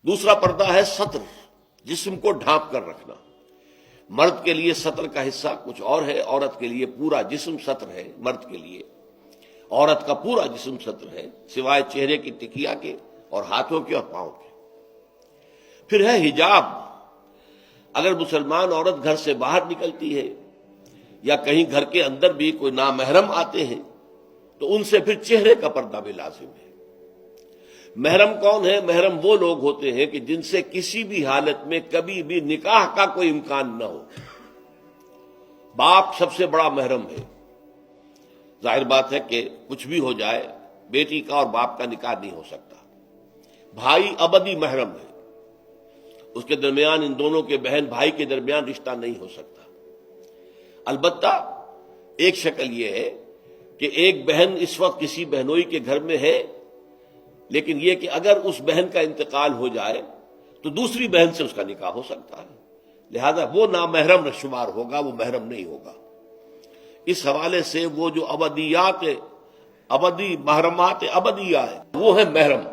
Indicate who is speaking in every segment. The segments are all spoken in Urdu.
Speaker 1: دوسرا پردہ ہے سطر، جسم کو ڈھانپ کر رکھنا۔ مرد کے لیے سطر کا حصہ کچھ اور ہے، عورت کے لیے پورا جسم سطر ہے۔ مرد کے لیے عورت کا پورا جسم سطر ہے، سوائے چہرے کی ٹکیا کے اور ہاتھوں کے اور پاؤں کے۔ پھر ہے حجاب۔ اگر مسلمان عورت گھر سے باہر نکلتی ہے یا کہیں گھر کے اندر بھی کوئی نامحرم آتے ہیں تو ان سے پھر چہرے کا پردہ بھی لازم ہے۔ محرم کون ہے؟ محرم وہ لوگ ہوتے ہیں کہ جن سے کسی بھی حالت میں کبھی بھی نکاح کا کوئی امکان نہ ہو۔ باپ سب سے بڑا محرم ہے۔ ظاہر بات ہے کہ کچھ بھی ہو جائے بیٹی کا اور باپ کا نکاح نہیں ہو سکتا۔ بھائی ابدی محرم ہے، اس کے درمیان ان دونوں کے بہن بھائی کے درمیان رشتہ نہیں ہو سکتا۔ البتہ ایک شکل یہ ہے کہ ایک بہن اس وقت کسی بہنوئی کے گھر میں ہے، لیکن یہ کہ اگر اس بہن کا انتقال ہو جائے تو دوسری بہن سے اس کا نکاح ہو سکتا ہے، لہذا وہ نامحرم شمار ہوگا، وہ محرم نہیں ہوگا۔ اس حوالے سے وہ جو ابدی محرمات ابدیہ ہے وہ ہے محرم،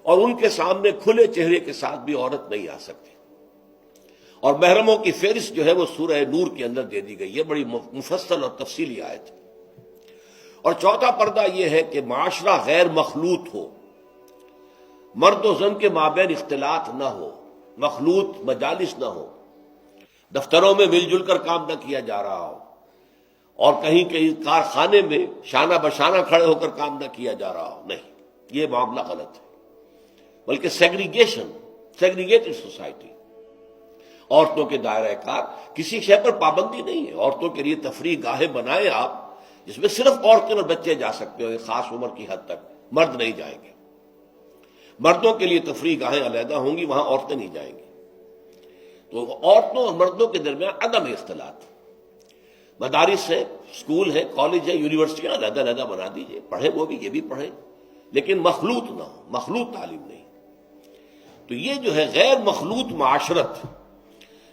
Speaker 1: اور ان کے سامنے کھلے چہرے کے ساتھ بھی عورت نہیں آ سکتی۔ اور محرموں کی فہرست جو ہے وہ سورہ نور کے اندر دے دی گئی ہے، بڑی مفصل اور تفصیلی آیت۔ اور چوتھا پردہ یہ ہے کہ معاشرہ غیر مخلوط ہو، مرد و زن کے مابین اختلاط نہ ہو، مخلوط مجالس نہ ہو، دفتروں میں مل جل کر کام نہ کیا جا رہا ہو، اور کہیں کہیں کارخانے میں شانہ بشانہ کھڑے ہو کر کام نہ کیا جا رہا ہو۔ نہیں، یہ معاملہ غلط ہے، بلکہ سیگریگیٹڈ سوسائٹی۔ عورتوں کے دائرہ کار کسی شے پر پابندی نہیں ہے، عورتوں کے لیے تفریح گاہیں بنائیں آپ جس میں صرف عورتیں اور بچے جا سکتے ہو ایک خاص عمر کی حد تک، مرد نہیں جائیں گے۔ مردوں کے لیے تفریح گاہیں علیحدہ ہوں گی، وہاں عورتیں نہیں جائیں گی۔ تو عورتوں اور مردوں کے درمیان عدم اختلاط۔ مدارس ہے، اسکول ہے، کالج ہے، یونیورسٹیاں علیحدہ علیحدہ بنا دیجیے، پڑھیں وہ بھی، یہ بھی پڑھیں، لیکن مخلوط نہ ہو، مخلوط تعلیم نہیں۔ تو یہ جو ہے غیر مخلوط معاشرت،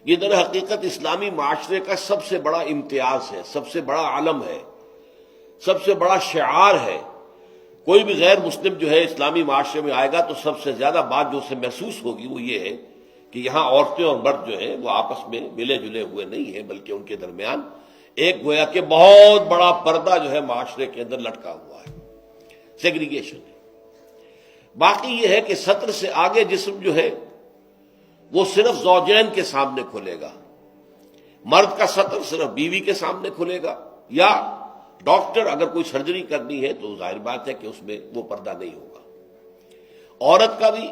Speaker 1: یہ در حقیقت اسلامی معاشرے کا سب سے بڑا امتیاز ہے، سب سے بڑا علم ہے، سب سے بڑا شعار ہے۔ کوئی بھی غیر مسلم جو ہے اسلامی معاشرے میں آئے گا تو سب سے زیادہ بات جو اسے محسوس ہوگی وہ یہ ہے کہ یہاں عورتیں اور مرد جو ہیں وہ آپس میں ملے جلے ہوئے نہیں ہیں، بلکہ ان کے درمیان ایک گویا کہ بہت بڑا پردہ جو ہے معاشرے کے اندر لٹکا ہوا ہے، سیگریگیشن ہے۔ باقی یہ ہے کہ سطر سے آگے جسم جو ہے وہ صرف زوجین کے سامنے کھلے گا۔ مرد کا سطر صرف بیوی کے سامنے کھلے گا، یا ڈاکٹر اگر کوئی سرجری کرنی ہے تو ظاہر بات ہے کہ اس میں وہ پردہ نہیں ہوگا۔ عورت کا بھی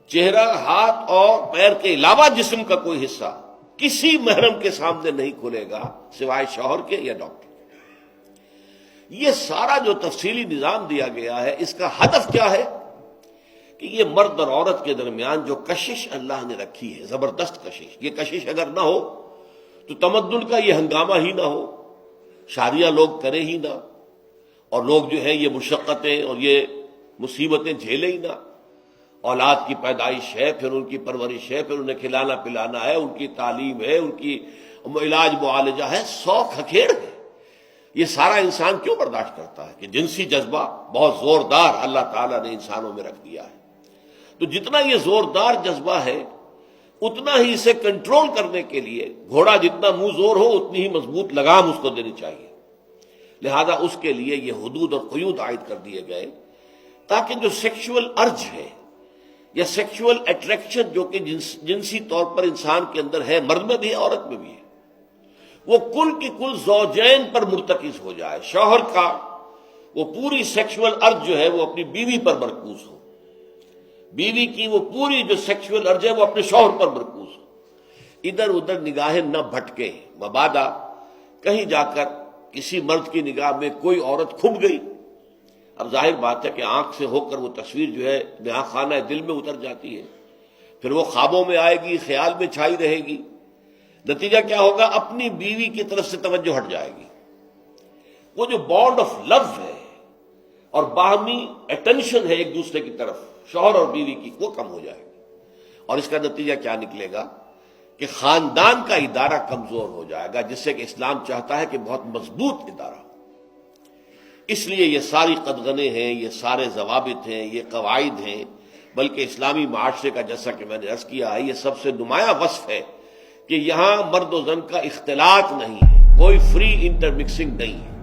Speaker 1: چہرہ، ہاتھ اور پیر کے علاوہ جسم کا کوئی حصہ کسی محرم کے سامنے نہیں کھلے گا سوائے شوہر کے یا ڈاکٹر کے۔ یہ سارا جو تفصیلی نظام دیا گیا ہے، اس کا ہدف کیا ہے کہ یہ مرد اور عورت کے درمیان جو کشش اللہ نے رکھی ہے، زبردست کشش، یہ کشش اگر نہ ہو تو تمدن کا یہ ہنگامہ ہی نہ ہو، شادیاں لوگ کریں ہی نہ، اور لوگ جو ہے یہ مشقتیں اور یہ مصیبتیں جھیلیں ہی نہ۔ اولاد کی پیدائش ہے، پھر ان کی پرورش ہے، پھر انہیں کھلانا پلانا ہے، ان کی تعلیم ہے، ان کی علاج معالجہ ہے، 100 کھکھیڑ ہے۔ یہ سارا انسان کیوں برداشت کرتا ہے کہ جنسی جذبہ بہت زوردار اللہ تعالیٰ نے انسانوں میں رکھ دیا ہے۔ تو جتنا یہ زوردار جذبہ ہے اتنا ہی اسے کنٹرول کرنے کے لیے گھوڑا جتنا منہ زور ہو اتنی ہی مضبوط لگام اس کو دینی چاہیے۔ لہذا اس کے لیے یہ حدود اور قیود عائد کر دیے گئے تاکہ جو سیکشول ارج ہے یا سیکشول اٹریکشن جو کہ جنسی طور پر انسان کے اندر ہے، مرد میں بھی ہے عورت میں بھی ہے، وہ کل کی کل زوجین پر مرتکز ہو جائے۔ شوہر کا وہ پوری سیکشول ارج جو ہے وہ اپنی بیوی پر مرکوز ہو، بیوی کی وہ پوری جو سیکشول ارج ہے وہ اپنے شوہر پر مرکوز ہو، ادھر ادھر نگاہیں نہ بھٹکے، مبادا کہیں جا کر کسی مرد کی نگاہ میں کوئی عورت کھب گئی۔ اب ظاہر بات ہے کہ آنکھ سے ہو کر وہ تصویر جو ہے نہا خانہ دل میں اتر جاتی ہے، پھر وہ خوابوں میں آئے گی، خیال میں چھائی رہے گی، نتیجہ کیا ہوگا؟ اپنی بیوی کی طرف سے توجہ ہٹ جائے گی۔ وہ جو بانڈ آف لو ہے اور باہمی اٹینشن ہے ایک دوسرے کی طرف شوہر اور بیوی کی، وہ کم ہو جائے گی، اور اس کا نتیجہ کیا نکلے گا کہ خاندان کا ادارہ کمزور ہو جائے گا، جس سے کہ اسلام چاہتا ہے کہ بہت مضبوط ادارہ ہو۔ اس لیے یہ ساری قدغنیں ہیں، یہ سارے ضوابط ہیں، یہ قواعد ہیں، بلکہ اسلامی معاشرے کا جیسا کہ میں نے عرض کیا ہے یہ سب سے نمایاں وصف ہے کہ یہاں مرد و زن کا اختلاط نہیں ہے، کوئی فری انٹر مکسنگ نہیں ہے۔